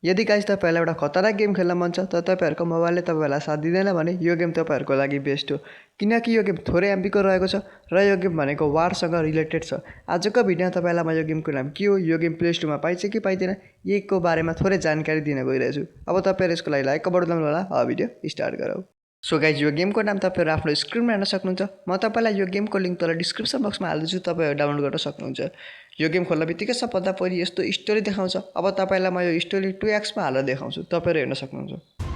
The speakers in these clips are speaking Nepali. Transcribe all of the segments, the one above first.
यदि गाइस तपाईँलाई एउटा खतरनाक गेम खेल्न मन छ तर तपाईँहरूको मोबाइलले तपाईँलाई साथ दिँदैन भने यो गेम तपाईँहरूको लागि बेस्ट हो, किनकि यो गेम थोरै एमबीको रहेको छ र यो गेम भनेको वारसँग रिलेटेड छ। आजको भिडियोमा तपाईँलाई म यो गेमको नाम के हो, यो गेम प्ले स्टोरमा पाइन्छ कि पाइँदैन, यहीको बारेमा थोरै जानकारी दिन गइरहेछु। अब तपाईँहरू यसको लागि लाइक बटन दबाउनु होला। अब भिडियो स्टार्ट गरौँ। सो गाइज यो गेमको नाम तपाईँहरू आफ्नो स्क्रिनमा हेर्न सक्नुहुन्छ। म तपाईँलाई यो गेमको लिङ्क तल डिस्क्रिप्सन बक्समा हालिदिन्छु, तपाईँहरू डाउनलोड गर्न सक्नुहुन्छ। यो गेम खोल्न बित्तिकै सबभन्दा पहिले यस्तो स्टोरी देखाउँछ। अब तपाईँलाई म यो स्टोरी 2x मा हालेर देखाउँछु, तपाईँहरू हेर्न सक्नुहुन्छ।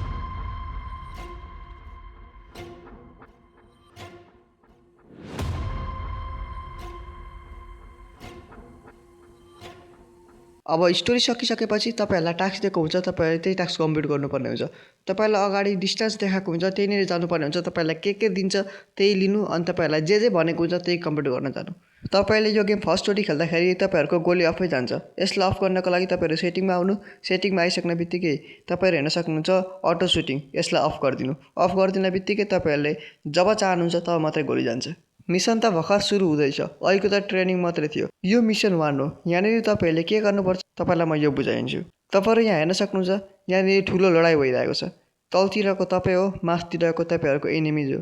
अब स्टोरी सकिसकेपछि तपाईँहरूलाई टास्क दिएको हुन्छ, तपाईँहरूले त्यही टास्क कम्प्लिट गर्नुपर्ने हुन्छ। तपाईँलाई अगाडि डिस्टेन्स देखाएको हुन्छ, त्यहीँनिर जानुपर्ने हुन्छ। तपाईँलाई के दिन्छ त्यही लिनु, अनि तपाईँहरूलाई जे भनेको हुन्छ त्यही कम्प्लिट गर्न जानु। तपाईँले यो गेम फर्स्टचोटि खेल्दाखेरि तपाईँहरूको गोली अफै जान्छ। यसलाई अफ गर्नको लागि तपाईँहरू सेटिङमा आउनु। सेटिङमा आइसक्ने बित्तिकै तपाईँहरू हेर्न सक्नुहुन्छ अटो सुटिङ, यसलाई अफ गरिदिनु। अफ गरिदिने बित्तिकै तपाईँहरूले जब चाहनुहुन्छ तब मात्रै गोली जान्छ। मिसन त भर्खर सुरु हुँदैछ, अहिलेको त ट्रेनिङ मात्रै थियो। यो मिसन 1 हो। यहाँनिर तपाईँहरूले के गर्नुपर्छ तपाईँलाई म यो बुझाइदिन्छु। तपाईँहरू यहाँ हेर्न सक्नुहुन्छ, यहाँनिर ठुलो लडाइँ भइरहेको छ। तलतिरको तपाईँ हो, माथितिरको तपाईँहरूको एनिमिज हो।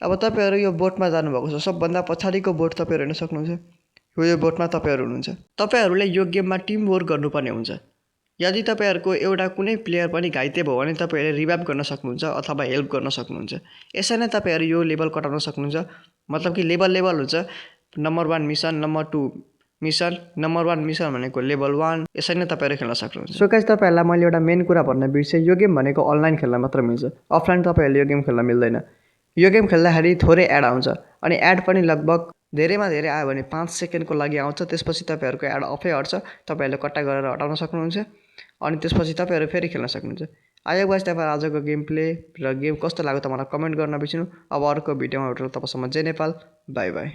अब तपाईँहरू यो बोटमा जानुभएको छ, सबभन्दा पछाडिको बोट तपाईँहरू हेर्न सक्नुहुन्छ। यो बोटमा तपाईँहरू हुनुहुन्छ। तपाईँहरूले यो गेममा टिम वर्क गर्नुपर्ने हुन्छ। यदि तपाईँहरूको एउटा कुनै प्लेयर पनि घाइते भयो भने तपाईँहरूले रिभाइभ गर्न सक्नुहुन्छ अथवा हेल्प गर्न सक्नुहुन्छ। यसरी नै तपाईँहरू यो लेभल कटाउन सक्नुहुन्छ। मतलब कि लेभल हुन्छ। Number 1 mission, number 2 mission, number 1 mission भनेको लेभल 1, यसरी नै तपाईँहरू खेल्न सक्नुहुन्छ। सो गाइस तपाईँहरूलाई मैले एउटा मेन कुरा भन्न बिर्सेँ, यो गेम भनेको अनलाइन खेल्न मात्र मिल्छ, अफलाइन तपाईँहरूले यो गेम खेल्न मिल्दैन। यो गेम खेल्दाखेरि थोरै एड आउँछ, अनि एड पनि लगभग धेरैमा धेरै आयो भने 5 सेकेन्डको लागि आउँछ। त्यसपछि तपाईँहरूको एड अफै हट्छ, तपाईँहरूले कट्टा गरेर हटाउन सक्नुहुन्छ। अनि त्यसपछि तपाईँहरू फेरि खेल्न सक्नुहुन्छ। आयो गाइस तपाईँ आजको गेम प्ले र गेम कस्तो लाग्यो त मलाई कमेन्ट गर्न बिर्सिनु। अब अर्को भिडियोमा भेटौँ, तबसम्म जय नेपाल, बाई बाई।